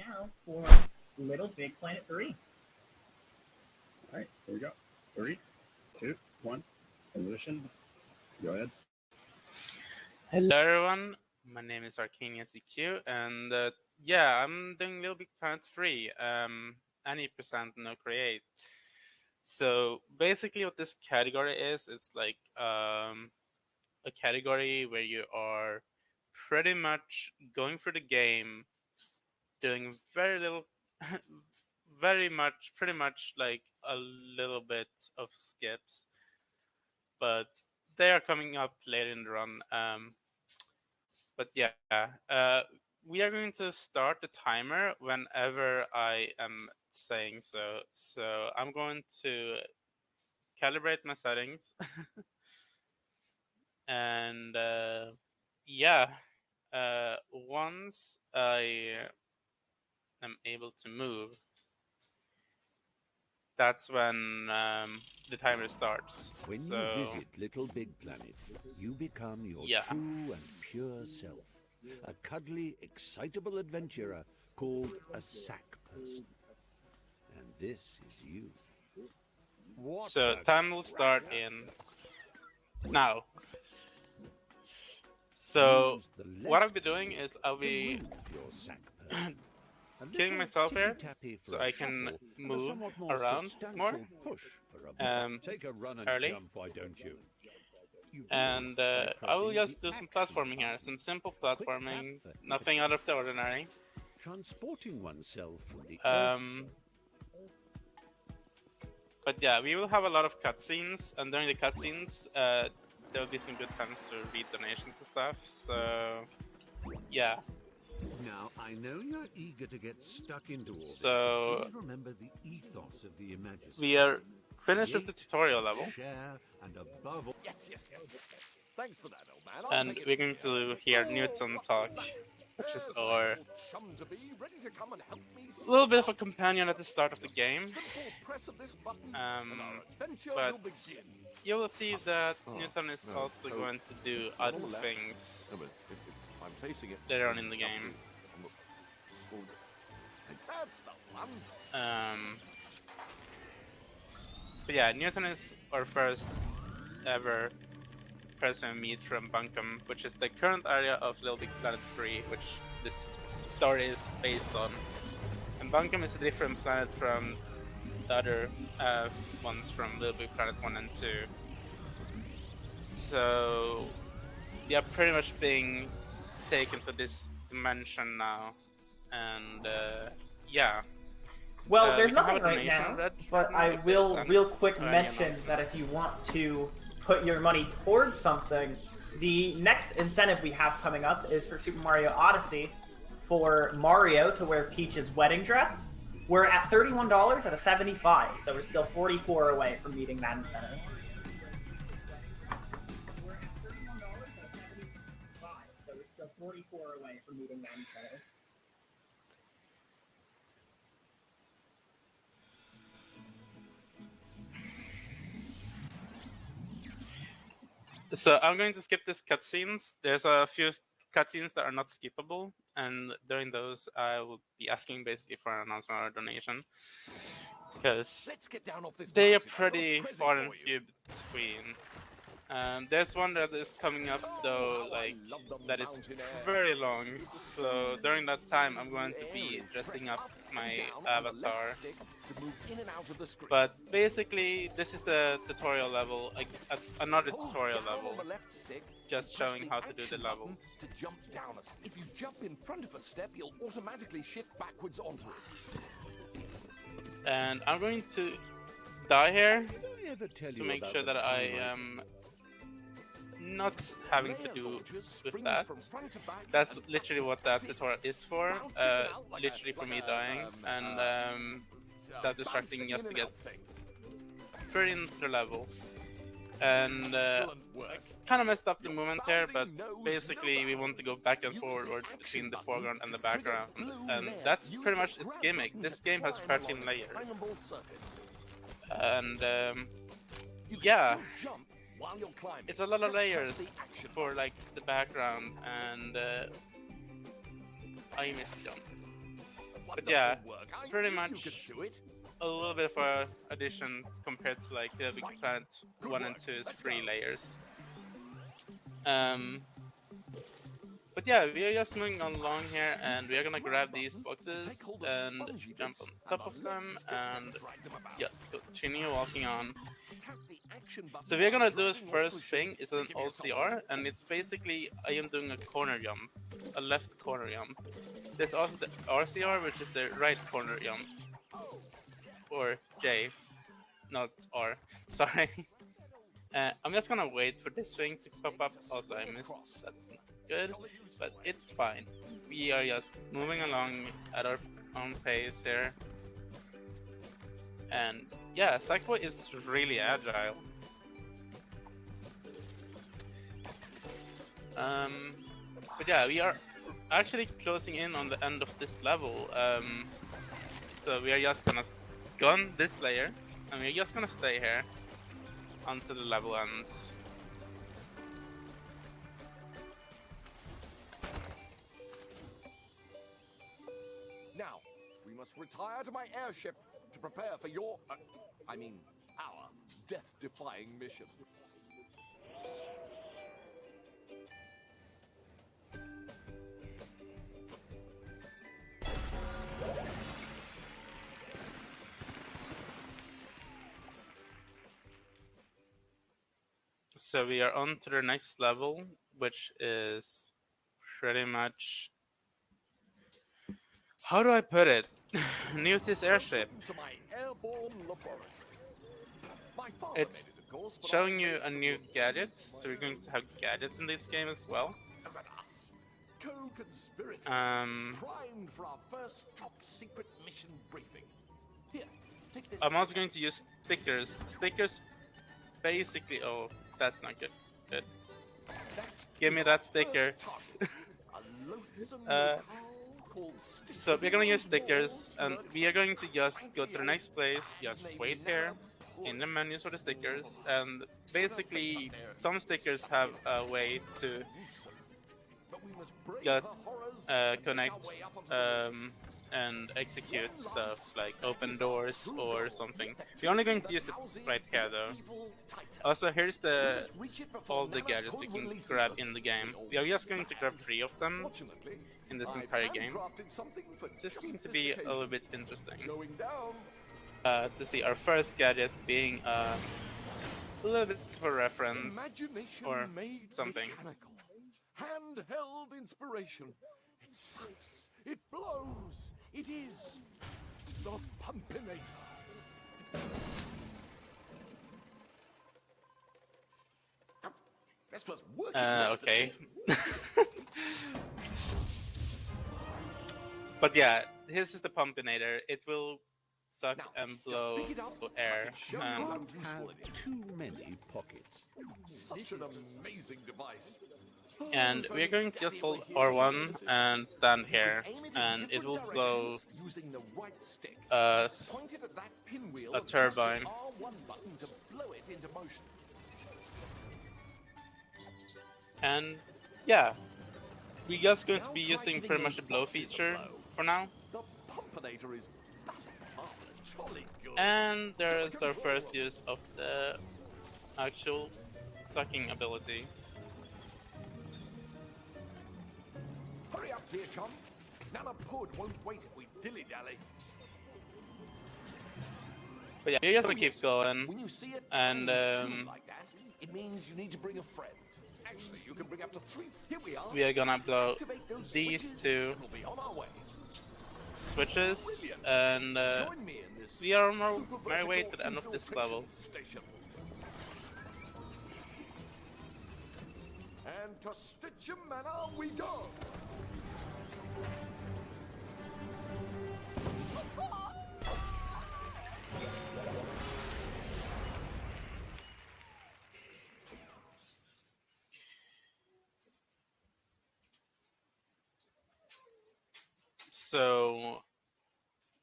now for Little Big Planet 3. Alright, here we go. 3, 2, 1. Position. Go ahead. Hello everyone, my name is ArcaniaCQ, and yeah, I'm doing Little Big Planet 3, any percent no create. So basically what this category is, it's like a category where you are pretty much going through the game, doing very little, pretty much like a little bit of skips, but they are coming up later in the run. But yeah, we are going to start the timer whenever I am saying so. So I'm going to calibrate my settings. And yeah, once I am able to move, that's when the timer starts. When so, you visit Little Big Planet, you become your true and pure self. A cuddly, excitable adventurer called a sack person. And this is you. So time will start in now. So what I'll be doing is I'll be killing myself here so I can move around more early. And I will just do some platforming here, some simple platforming, nothing out of the ordinary. Transporting oneself from the But yeah, we will have a lot of cutscenes, and during the cutscenes, there will be some good times to read donations and stuff. So yeah. Now I know you're eager to get stuck into all this. So please remember the ethos of the Imaginary. We are finished with the tutorial level. Share and above all. Yes. Thanks for that, old man. And we're going to hear Newton talk, which is our little bit of a companion at the start of the game. But you will see that Newton is also going to do other things later on in the game. But yeah, Newton is our first ever person we meet from Bunkum, which is the current area of Little Big Planet 3, which this story is based on. And Bunkum is a different planet from the other ones from Little Big Planet 1 and 2. So they are pretty much being taken to this dimension now, and yeah. Well, there's nothing right now, but I will real quick mention that if you want to put your money towards something, the next incentive we have coming up is for Super Mario Odyssey for Mario to wear Peach's wedding dress. We're at $31 at a 75, so we're still 44 away from meeting that incentive. We're at $31 at a 75, so we're still 44 away from meeting that incentive. So I'm going to skip these cutscenes. There's a few cutscenes that are not skippable, and during those I will be asking basically for an announcement or a donation, because they are pretty far and few between. There's one that is coming up though, like that is very long. So during that time, I'm going to be dressing up my avatar. But basically, this is the tutorial level, like another tutorial level, just showing how to do the levels. If you jump in front of a step, you'll automatically shift backwards onto it. And I'm going to die here to make sure that I am not having to do with that. That's literally what that tutorial is for. Literally for me dying and self-destructing just to get through into the level. And kind of messed up the movement here, but basically we want to go back and forward between the foreground and the background, and that's pretty much its gimmick. This game has 13 layers, and yeah, it's a lot of layers for like the background, and I missed jump. But yeah, pretty much a little bit of a addition compared to like the Big Planet 1 and 2's 3 layers. But yeah, we are just moving along here, and we are gonna grab these boxes and jump on top of them, and just continue walking on. So we are gonna do this first thing is an OCR, and it's basically I am doing a corner jump, a left corner jump. There's also the RCR, which is the right corner jump, or J, not R. Sorry. I'm just gonna wait for this thing to pop up. Also, I missed. That's not good, but it's fine. We are just moving along at our own pace here. And yeah, Sackboy is really agile. But yeah, we are actually closing in on the end of this level. So we are just gonna gun this layer, and we're just gonna stay here until the level ends. Now, we must retire to my airship to prepare for your, our death-defying mission. So we are on to the next level, which is pretty much, how do I put it? Newt's airship. It's showing you a new gadget, so we're going to have gadgets in this game as well. Primed for our first top secret mission briefing. Here, take this. I'm also going to use stickers. Stickers basically, oh, that's not good. Good. Give me that sticker. So we're gonna use stickers, and we are going to just go to the next place, just wait here in the menus for the stickers, and basically some stickers have a way to just connect and execute stuff like open doors or something. We're only going to use it right here though. Also, here's all the gadgets we can grab in the game. We are just going to grab 3 of them in this entire game. It's just going to be a little bit interesting to see our first gadget being a little bit of a reference or something. Handheld inspiration. It sucks. It blows. It is the Pumpinator. This was working. Okay. But yeah, this is the Pumpinator. It will suck and blow air. Have too many pockets. Such an amazing device. And we're going to just hold R1 and stand here, and it will blow a turbine. And yeah, we're just going to be using pretty much the blow feature for now. And there's our first use of the actual sucking ability. Hurry up, dear chum. Nana Pud won't wait if we dilly-dally. But yeah, we're just gonna keep going. When you see it and like that, it means you need to bring a friend. Actually, you can bring up to 3. Here we are. We are gonna blow these 2 We'll be on our way. switches, and we are on our merry way to the end of this level. And to Stitchem Manor we go! So,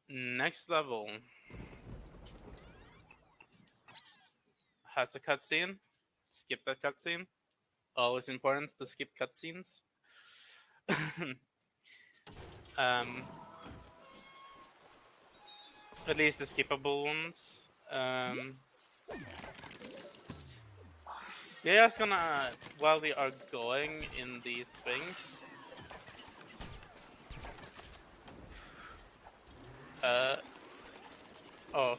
next level has a cutscene. Skip that cutscene. Always important to skip cutscenes. At least the skippable ones. Yeah, just gonna, while we are going in these things, oh.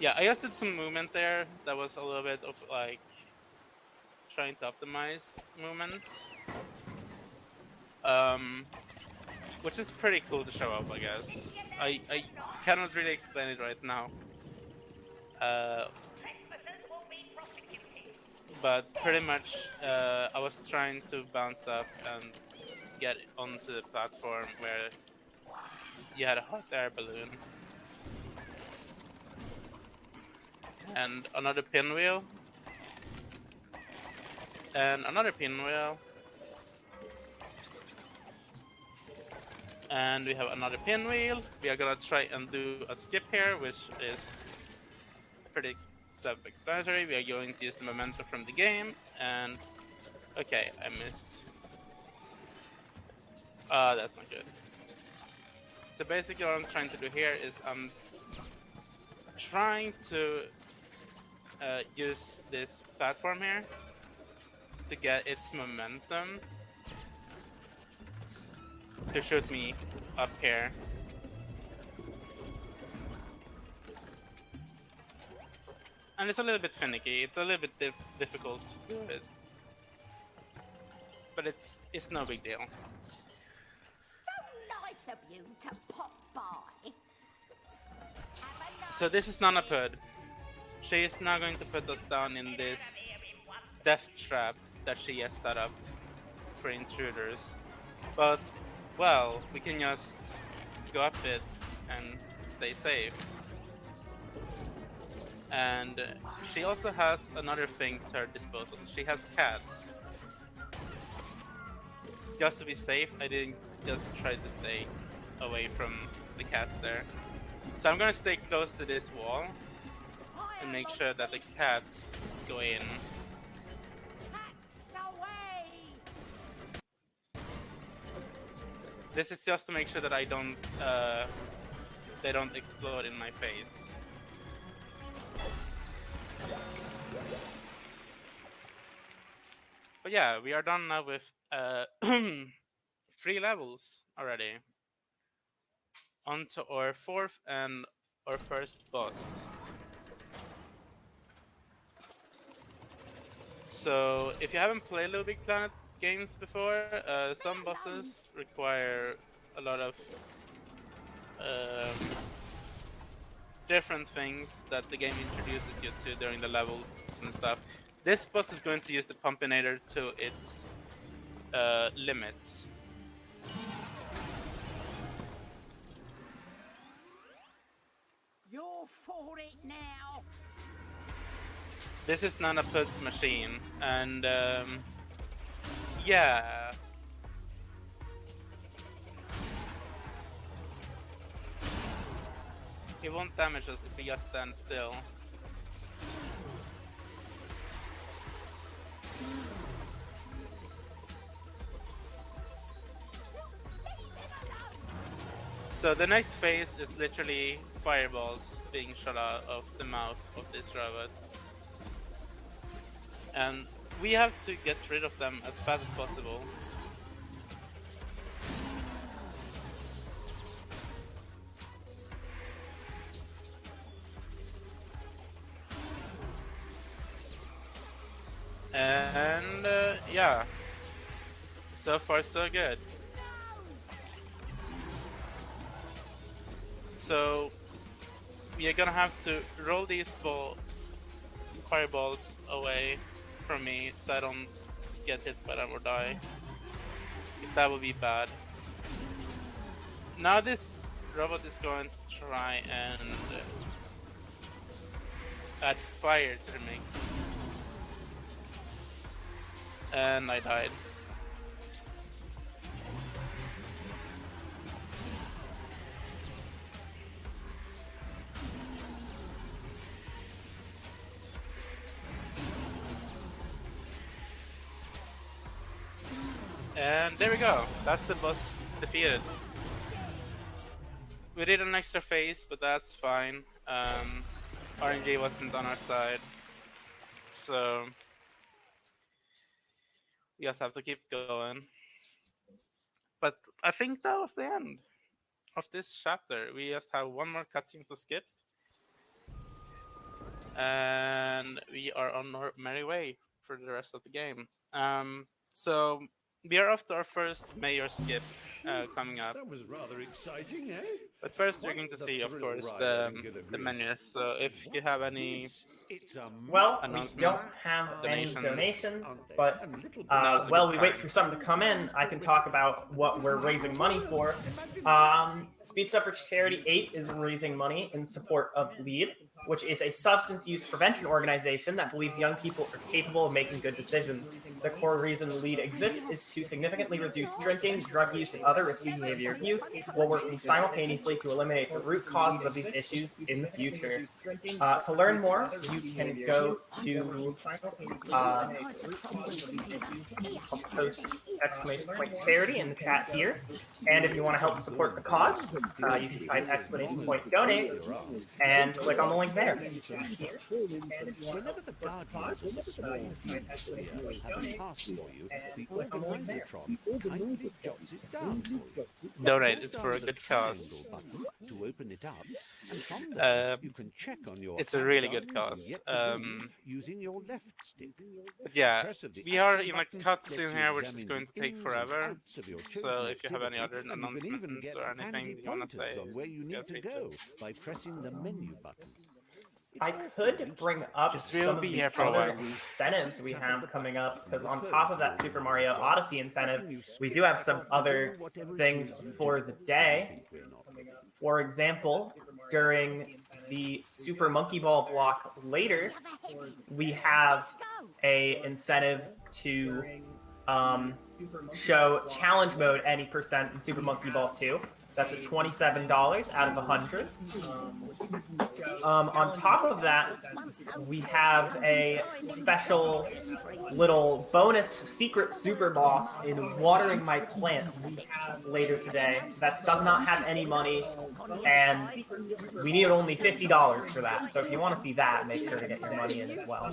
Yeah, I just did some movement there that was a little bit of like trying to optimize movement. Which is pretty cool to show up, I guess. I cannot really explain it right now. But pretty much, I was trying to bounce up and get onto the platform where you had a hot air balloon. And another pinwheel. And another pinwheel. And we have another pinwheel. We are gonna try and do a skip here, which is pretty self-explanatory. We are going to use the momentum from the game, and okay, I missed. That's not good. So basically what I'm trying to do here is I'm trying to use this platform here to get its momentum to shoot me up here. And it's a little bit finicky, it's a little bit difficult to do it. But it's no big deal. So nice of you to pop by. So this is Nana Pud. She is now going to put us down in this death trap that she has set up for intruders. But, well, we can just go up it and stay safe. And she also has another thing to her disposal. She has cats. Just to be safe, I didn't just try to stay away from the cats there. So I'm gonna stay close to this wall and make sure that the cats go in. This is just to make sure that I don't, they don't explode in my face. But yeah, we are done now with 3 levels already. On to our 4th and our first boss. So, if you haven't played LittleBigPlanet games before, some bosses require a lot of different things that the game introduces you to during the levels and stuff. This boss is going to use the Pumpinator to its limits. You're for it now. This is Nana Pud's machine, and yeah. He won't damage us if we just stand still. So the next phase is literally fireballs being shot out of the mouth of this robot. And we have to get rid of them as fast as possible. And yeah, so far so good. So we are gonna have to roll these fireballs away from me so I don't get hit by them or die. If that would be bad. Now this robot is going to try and add fire to the mix. And I died. And there we go. That's the boss defeated. we did an extra phase, but that's fine. RNG wasn't on our side, so we just have to keep going. But I think that was the end of this chapter. We just have one more cutscene to skip, and we are on our merry way for the rest of the game. So we are off to our first mayor skip coming up. That was rather exciting, eh? But first, we're going to see, of course, the menus. So if you have any well, we don't have any donations, but while we wait for some to come in, I can talk about what we're raising money for. Speed Suffrage Charity 8 is raising money in support of LEAD, which is a substance use prevention organization that believes young people are capable of making good decisions. The core reason LEAD exists is to significantly reduce drinking, drug use, and other risky behavior of youth, while working simultaneously to eliminate the root causes of these issues in the future. To learn more, you can go to I'll post exclamation point charity in the chat here, and if you want to help support the cause, you can type exclamation point donate and click on the link there. Whenever the guardian of the small sphere having passed for you, the organizatron kindly jots it down for you. donate, it's for a good cause. To open it up, and from there you can check on your it's a really good cause. Using your left stick. But yeah, we are in a cutscene here, which is going to take forever. So if you have any other announcements or anything you want to say, where you need to go by pressing the menu button. I could bring up some of the other incentives we have coming up, because on top of that Super Mario Odyssey incentive, we do have some other things for the day. For example, during the Super Monkey Ball block later, we have a incentive to show challenge mode any % in Super Monkey Ball 2. That's at $27 out of 100. On top of that, we have a special little bonus secret super boss in Watering My Plants later today. That does not have any money, and we need only $50 for that. So if you want to see that, make sure to get your money in as well.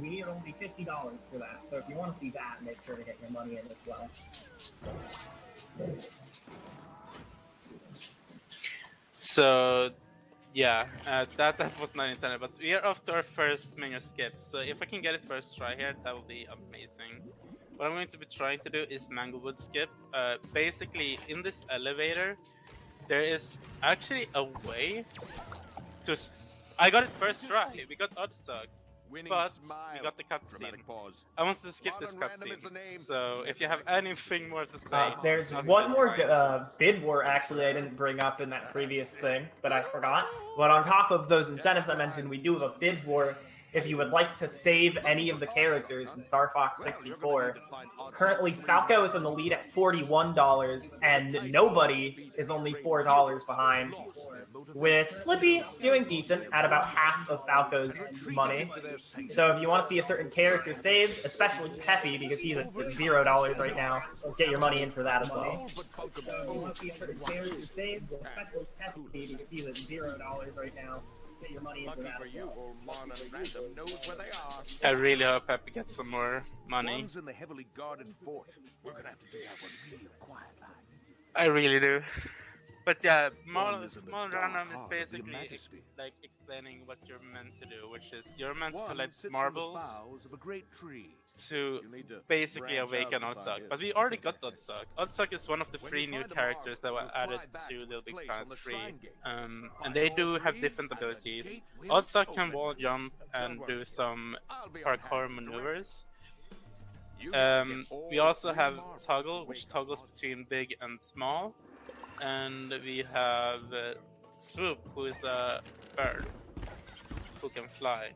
We need only $50 for that. So if you want to see that, make sure to get your money in as well. So yeah, that was not intended, but we are off to our first menu skip. So if I can get it first try here, that will be amazing. What I'm going to be trying to do is Manglewood skip. Basically, in this elevator, there is actually a way to. I got it first try. We got Oddsuck. But we got the cutscene. I wanted to skip this cutscene, so if you have anything more to say... there's one more bid war, actually, I didn't bring up in that previous thing, but I forgot. But on top of those incentives I mentioned, we do have a bid war. If you would like to save any of the characters in Star Fox 64, currently Falco is in the lead at $41, and Nobody is only $4 behind, with Slippy doing decent at about half of Falco's money. So if you want to see a certain character saved, especially Peppy, because he's at $0 right now, get your money in for that as well. So if you want to see a certain character saved, especially Peppy, because he's at $0 right now, get your money into that as well. I really hope Peppy gets some more money. In the heavily guarded fort. We're gonna have to do that one real quiet. I really do. But yeah, Model Random is basically like explaining what you're meant to do, which is you're meant to collect marbles to basically awaken Oddsuck. But we already got Oddsuck. Oddsuck is one of the 3 new characters that were added to LittleBigPlanet 3. And they do have different abilities. Oddsuck can wall jump and do some parkour maneuvers. We also have Toggle, which toggles between big and small. And we have Swoop, who is a bird who can fly.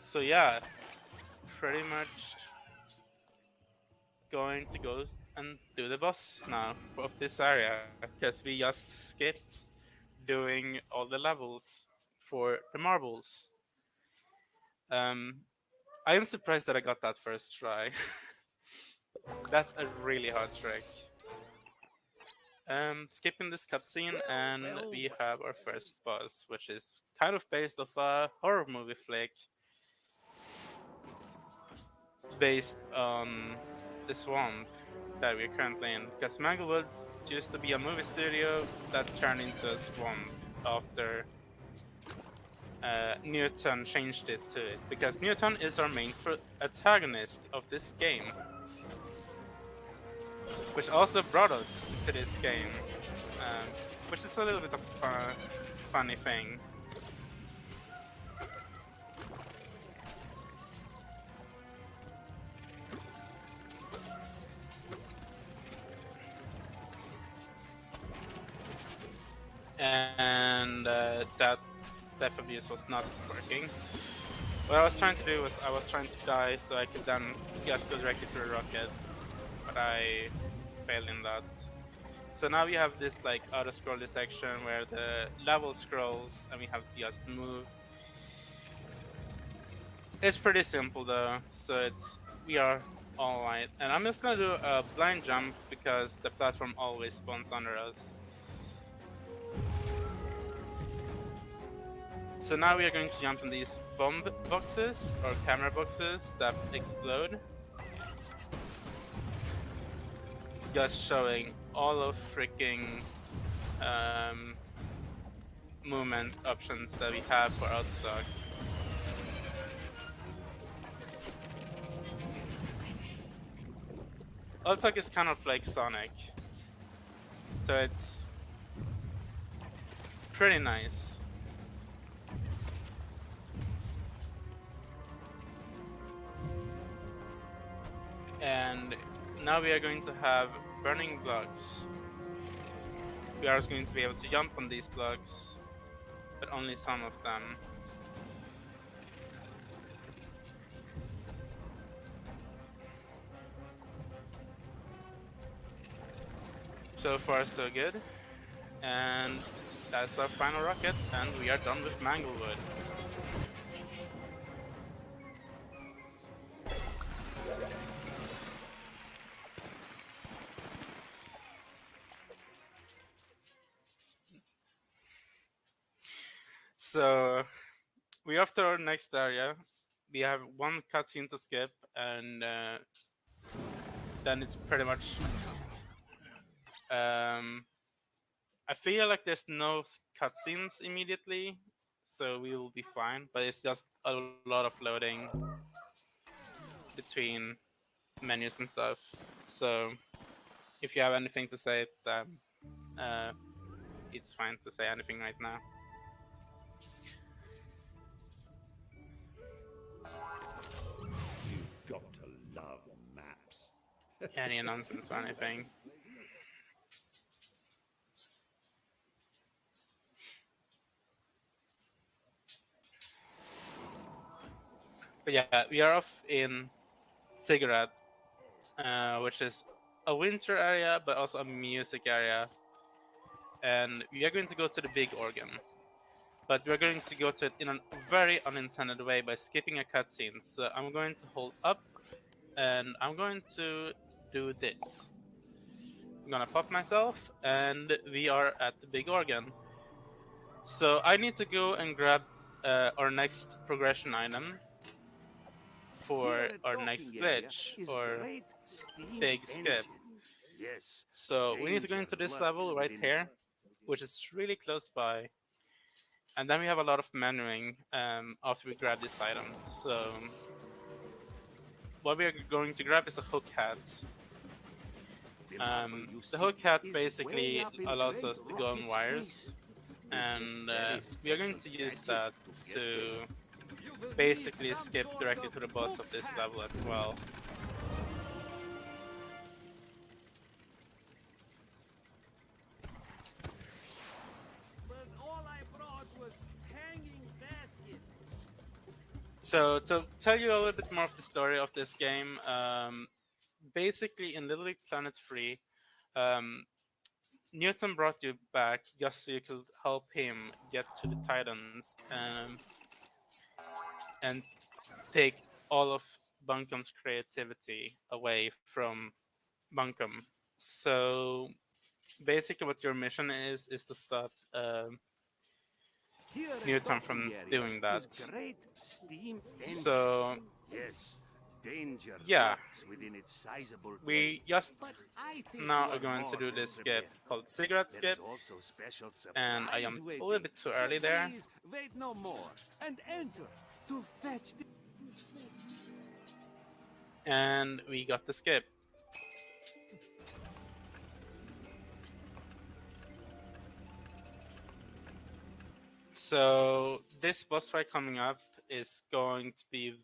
So yeah, pretty much going to go and do the boss now of this area, because we just skipped doing all the levels for the marbles. I am surprised that I got that first try. That's a really hard trick. Skipping this cutscene, and we have our first boss, which is kind of based off a horror movie flick, based on the swamp that we're currently in. Because Manglewood used to be a movie studio that turned into a swamp after Newton changed it to it. Because Newton is our main antagonist of this game, which also brought us to this game, which is a little bit of a funny thing. And that death abuse was not working. What I was trying to do was I was trying to die so I could then just go directly to the rocket, but I failed in that. So now we have this like auto-scrolly section where the level scrolls and we have to just move. It's pretty simple though, so we are alright. And I'm just gonna do a blind jump because the platform always spawns under us. So now we are going to jump in these bomb boxes or camera boxes that explode. Just showing all of freaking movement options that we have for Outstock. Outstock is kind of like Sonic, so it's pretty nice. And now we are going to have burning blocks. We are going to be able to jump on these blocks, but only some of them. So far so good. And that's our final rocket, and we are done with Manglewood. So we're off to our next area. We have one cutscene to skip, and then it's pretty much. I feel like there's no cutscenes immediately, so we will be fine. But it's just a lot of loading between menus and stuff. So if you have anything to say, then it's fine to say anything right now. You've got to love maps. Any announcements or anything? But yeah, we are off in Cigarette, which is a winter area, but also a music area. And we are going to go to the big organ. But we're going to go to it in a very unintended way by skipping a cutscene. So I'm going to hold up, and I'm going to do this. I'm gonna pop myself, and we are at the big organ. So I need to go and grab our next progression item for our next glitch or big skip. Yes. So we need to go into this level right here, which is really close by. And then we have a lot of menuing after we grab this item. So what we are going to grab is a hook hat. The hook hat basically allows us to go on wires, and we are going to use that to basically skip directly to the boss of this level as well. So to tell you a little bit more of the story of this game, basically in LittleBigPlanet 3, Newton brought you back just so you could help him get to the Titans and take all of Bunkum's creativity away from Bunkum. So basically what your mission is to stop Newton from doing that. So yeah, we just now are going to do this skip called cigarette skip, and I am a little bit too early there. Wait no more and enter to fetch the... And we got the skip. So this boss fight coming up is going to be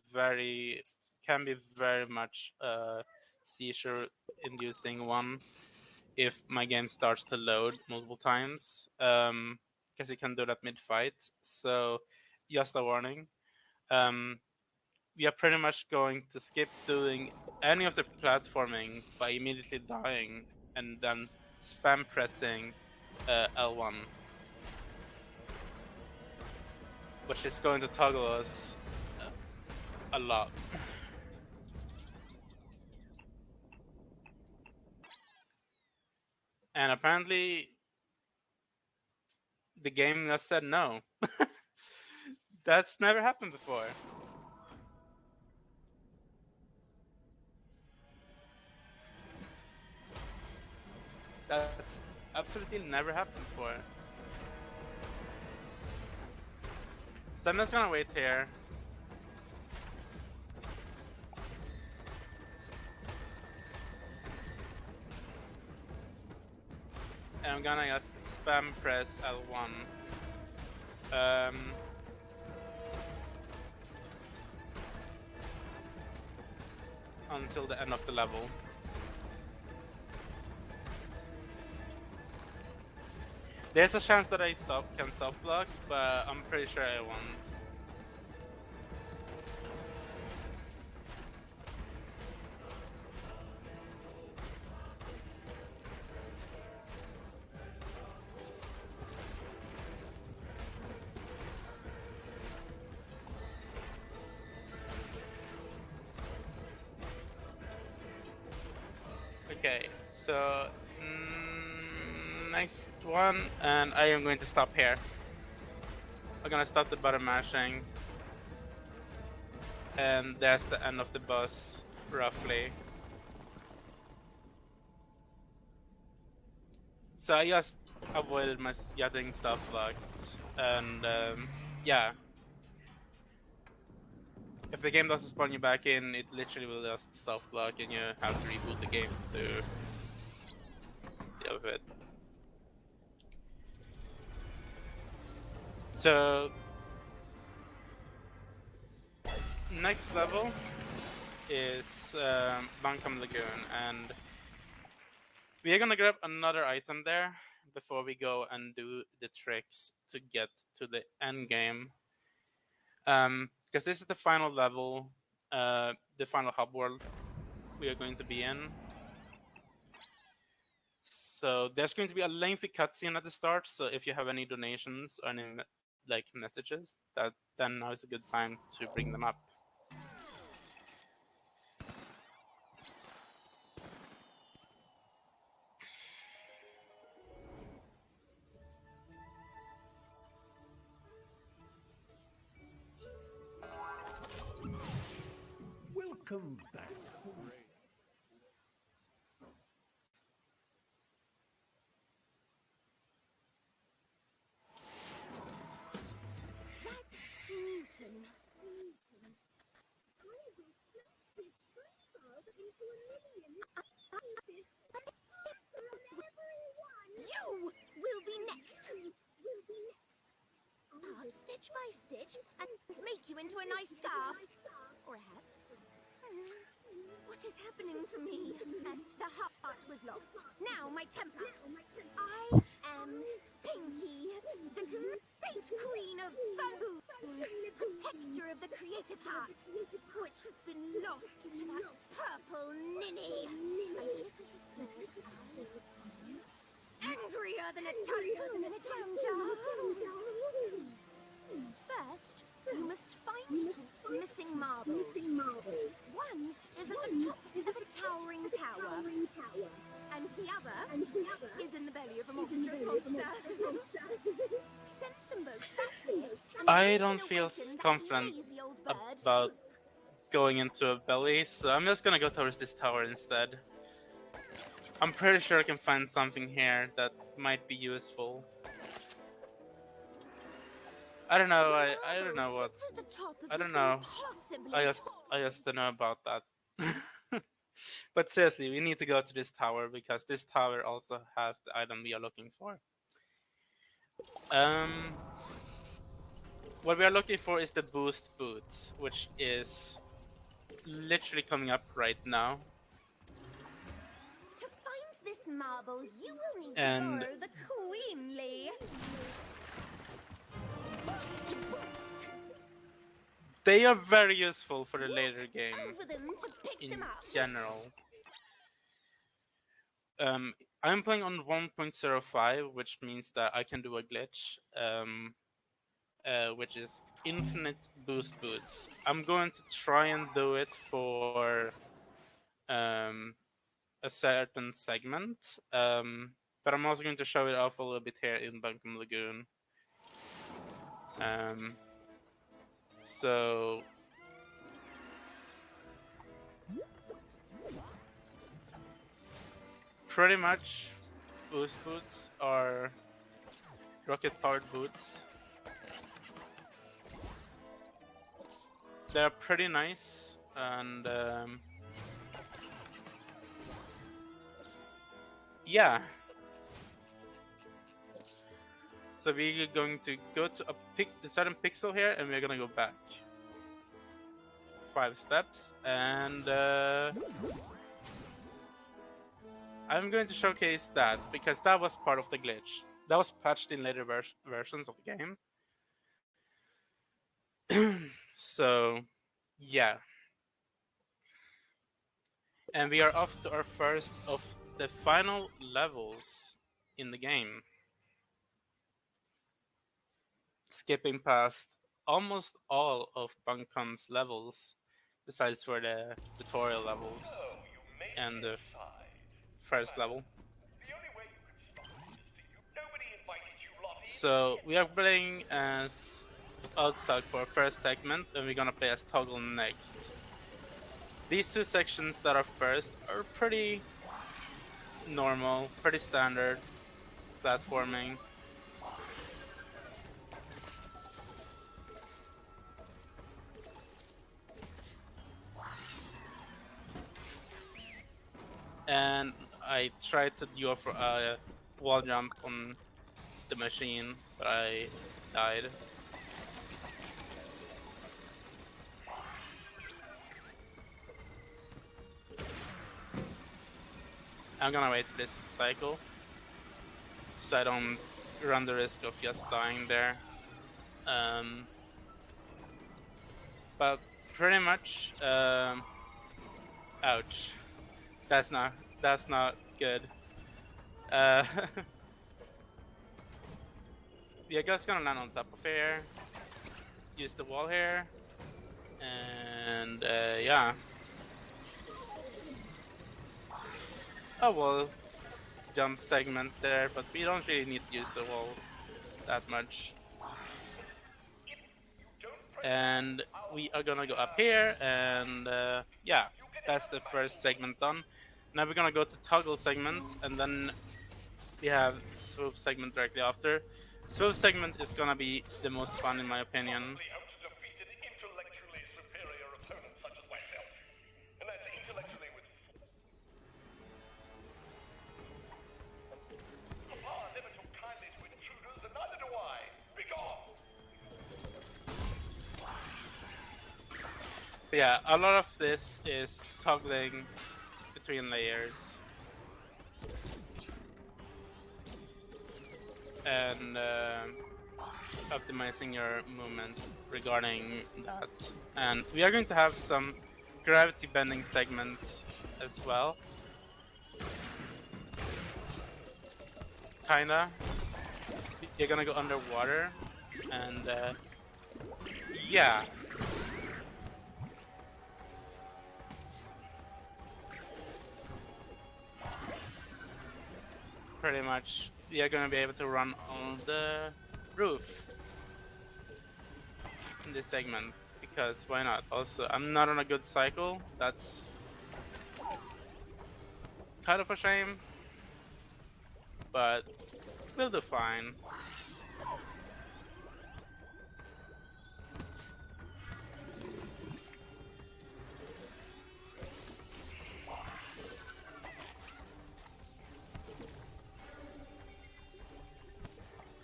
can be very much a seizure-inducing one if my game starts to load multiple times, because you can do that mid-fight. So just a warning. We are pretty much going to skip doing any of the platforming by immediately dying and then spam pressing L1, which is going to toggle us a lot. And apparently the game just said no. That's never happened before. That's absolutely never happened before. So I'm just gonna wait here. And I'm gonna just spam press L1. Until the end of the level. There's a chance that I can soft block, but I'm pretty sure I won. Okay, so next one, and I am going to stop here. I'm gonna stop the button mashing, and that's the end of the boss, roughly. So I just avoided my getting stuff locked, and yeah. If the game doesn't spawn you back in, it literally will just self-block and you have to reboot the game to deal with it. So, next level is Bunkum Lagoon, and we are gonna grab another item there before we go and do the tricks to get to the end game. Because this is the final level, the final hub world we are going to be in. So there's going to be a lengthy cutscene at the start. So if you have any donations or any like messages, then now is a good time to bring them up. Welcome back. Newton. I will smash this tiny bulb into a million pieces and snip from everyone. You will be next. Part stitch by stitch and make you into a nice scarf. Or a hat. What is happening to me? First the heart was lost. Now my temper. I am Pinky, the great queen of Fangoon, protector of the creative heart, which has been lost to that purple ninny. Until it is restored. Angrier than a typhoon in a time jar. First, First, you must find Swoop's missing marbles. One is at the top of a towering tower, and the other is in the belly of a monstrous monster. Send them both south here, and I don't feel confident lazy old bird about going into a belly, so I'm just gonna go towards this tower instead. I'm pretty sure I can find something here that might be useful. I don't know. I don't know what. I don't know. I just don't know about that. But seriously, we need to go to this tower because this tower also has the item we are looking for. What we are looking for is the boost boots, which is literally coming up right now. To find this marble, you will need to borrow the queenly. They are very useful for the later game in general. I'm playing on 1.05, which means that I can do a glitch, which is infinite boost boots. I'm going to try and do it for a certain segment, but I'm also going to show it off a little bit here in Bunkum Lagoon. So pretty much boost boots are rocket powered boots. They're pretty nice, and yeah. So we're going to go to the certain pixel here, and we're gonna go back 5 steps, and I'm going to showcase that because that was part of the glitch. That was patched in later versions of the game. So, yeah. And we are off to our first of the final levels in the game. Skipping past almost all of Bunkum's levels, besides for the tutorial levels and the first level. So we are playing as Outside for our first segment, and we're gonna play as Toggle next. These 2 sections that are first are pretty normal, pretty standard platforming. And I tried to do a wall jump on the machine, but I died. I'm gonna wait for this cycle, so I don't run the risk of just dying there. But pretty much, ouch. That's not good. Yeah, just gonna land on top of here, use the wall here, and yeah. Oh well, jump segment there, but we don't really need to use the wall that much. And we are gonna go up here, and yeah, that's the first segment done. Now we're gonna go to Toggle segment, and then we have Swoop segment directly after. Swoop segment is gonna be the most fun in my opinion. But yeah, a lot of this is toggling between layers and optimizing your movement regarding that. And we are going to have some gravity bending segments as well. Kinda. You're gonna go underwater and Yeah. Pretty much, we are gonna be able to run on the roof in this segment, because why not? Also, I'm not on a good cycle. That's kind of a shame, but we'll do fine.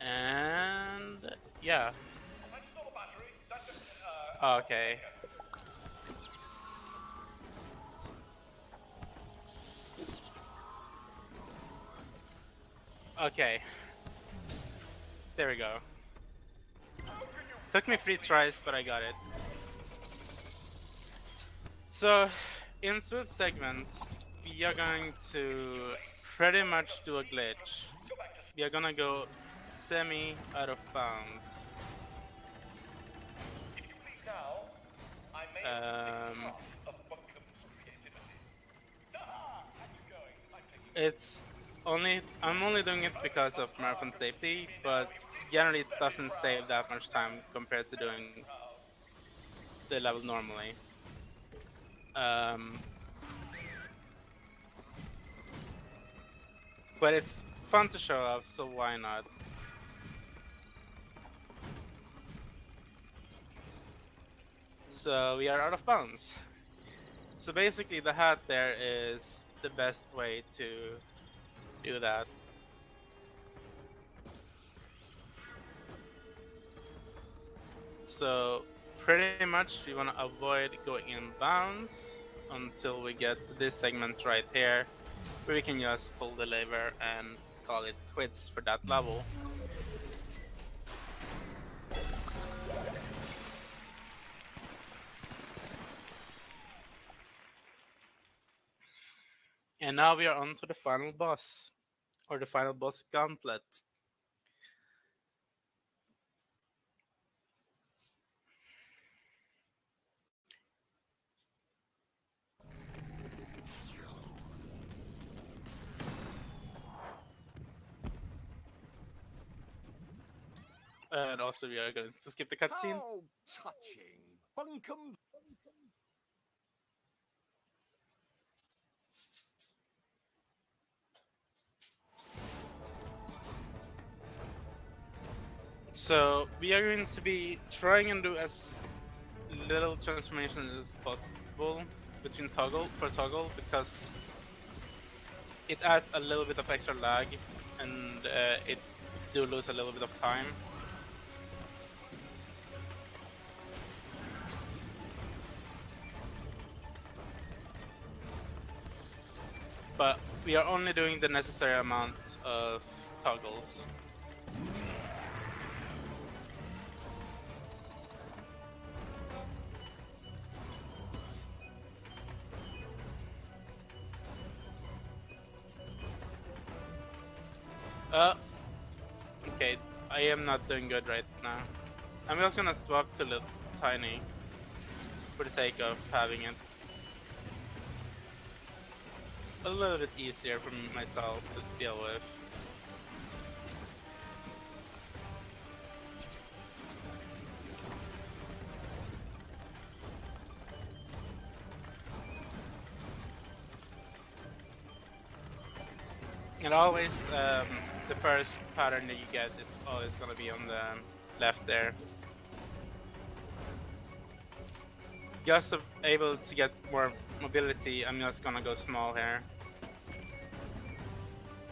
And yeah. Okay. Okay. There we go. Took me 3 tries, but I got it. So, in swoop segment, we are going to pretty much do a glitch. We are gonna go semi out of bounds. It's only I'm only doing it because of marathon safety, but generally it doesn't save that much time compared to doing the level normally. But it's fun to show off, so why not? So we are out of bounds. So basically the hat there is the best way to do that. So pretty much we want to avoid going in bounds until we get to this segment right here, where we can just pull the lever and call it quits for that level. And now we are on to the final boss, or the final boss gauntlet. And also we are going to skip the cutscene. How touching! Bunkum. So we are going to be trying and do as little transformation as possible between toggle, because it adds a little bit of extra lag, and it do lose a little bit of time. But we are only doing the necessary amount of toggles. Okay, I am not doing good right now. I'm just gonna swap to little tiny for the sake of having it a little bit easier for myself to deal with. And always, the first pattern that you get is always gonna be on the left there. Just to be able to get more mobility, I'm just gonna go small here.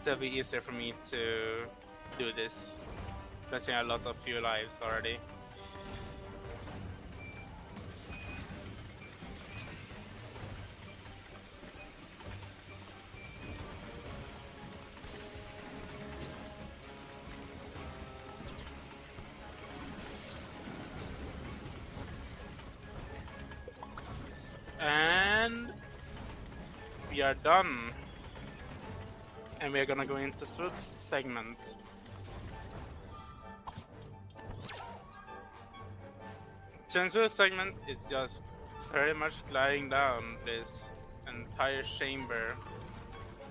So it'll be easier for me to do this, especially I lost a few lives already. And we are done. And we are gonna go into swoop segment. Censure segment is just very much gliding down this entire chamber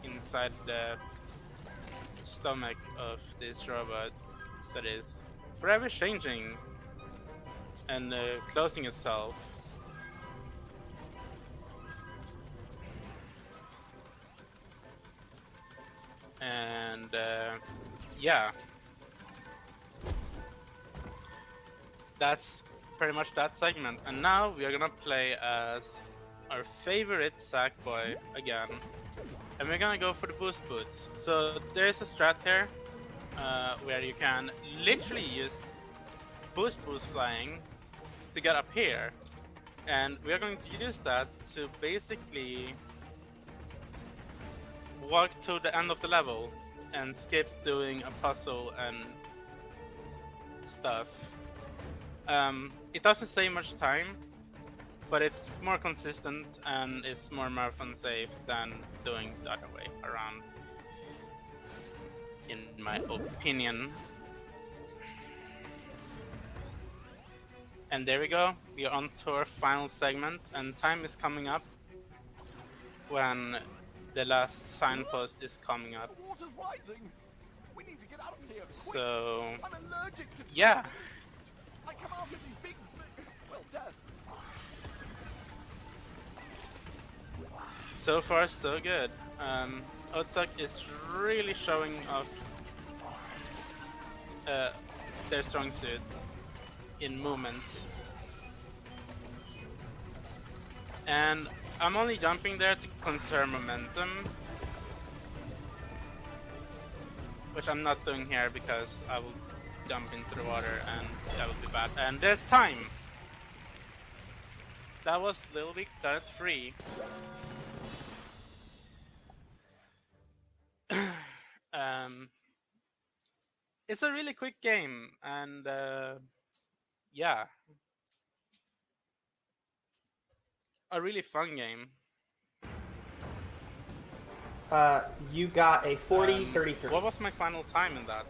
inside the stomach of this robot that is forever changing and closing itself. And yeah, that's pretty much that segment. And now we are gonna play as our favorite Sackboy again, and we're gonna go for the boost boots. So there's a strat here where you can literally use boost flying to get up here, and we are going to use that to basically walk to the end of the level and skip doing a puzzle and stuff. It doesn't save much time, but it's more consistent and it's more marathon safe than doing the other way around, in my opinion. And there we go, we are on to our final segment, and time is coming up when the last signpost is coming up. The water's rising. We need to get out of here. Quick. So I'm allergic to yeah. I come out of these big, well, death. So far, so good. Otsuck is really showing off their strong suit in movement. And I'm only jumping there to conserve momentum, which I'm not doing here because I will jump into the water and that would be bad. And there's time! That was LittleBigPlanet 3. It's a really quick game, and yeah, a really fun game. You got a 40-33. What was my final time in that?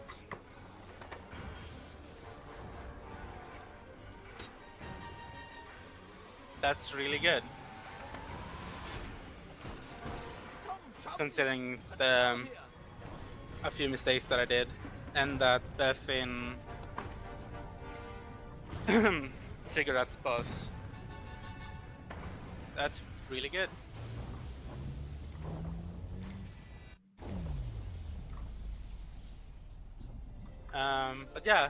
That's really good, considering the a few mistakes that I did, and that death in Cigarette's boss. That's really good. But yeah,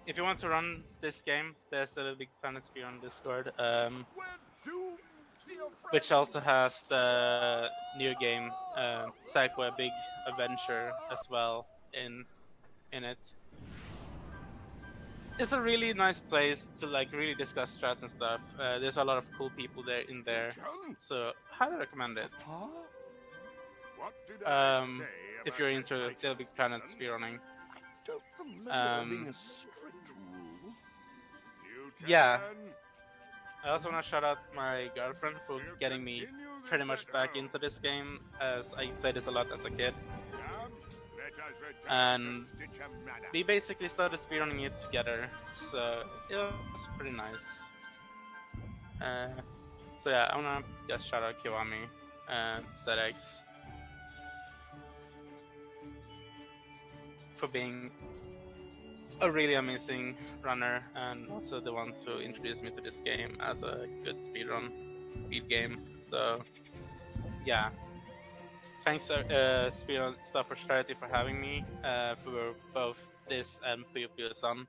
if you want to run this game, there's the LittleBigPlanet spear on Discord, which also has the new game, Sackboy: A Big Adventure, as well in it. It's a really nice place to like really discuss strats and stuff. There's a lot of cool people in there, so highly recommend it. If you're into LittleBigPlanet speedrunning. Yeah. I also want to shout out my girlfriend for getting me pretty much back into this game, as I played this a lot as a kid. And we basically started speedrunning it together, so it was pretty nice. So yeah, I want to just shout out Kiwami and ZX for being a really amazing runner, and also the one to introduce me to this game as a good speed game. So yeah, thanks Speedrun Stuff for Charity for having me for both this and Puyo Puyo San.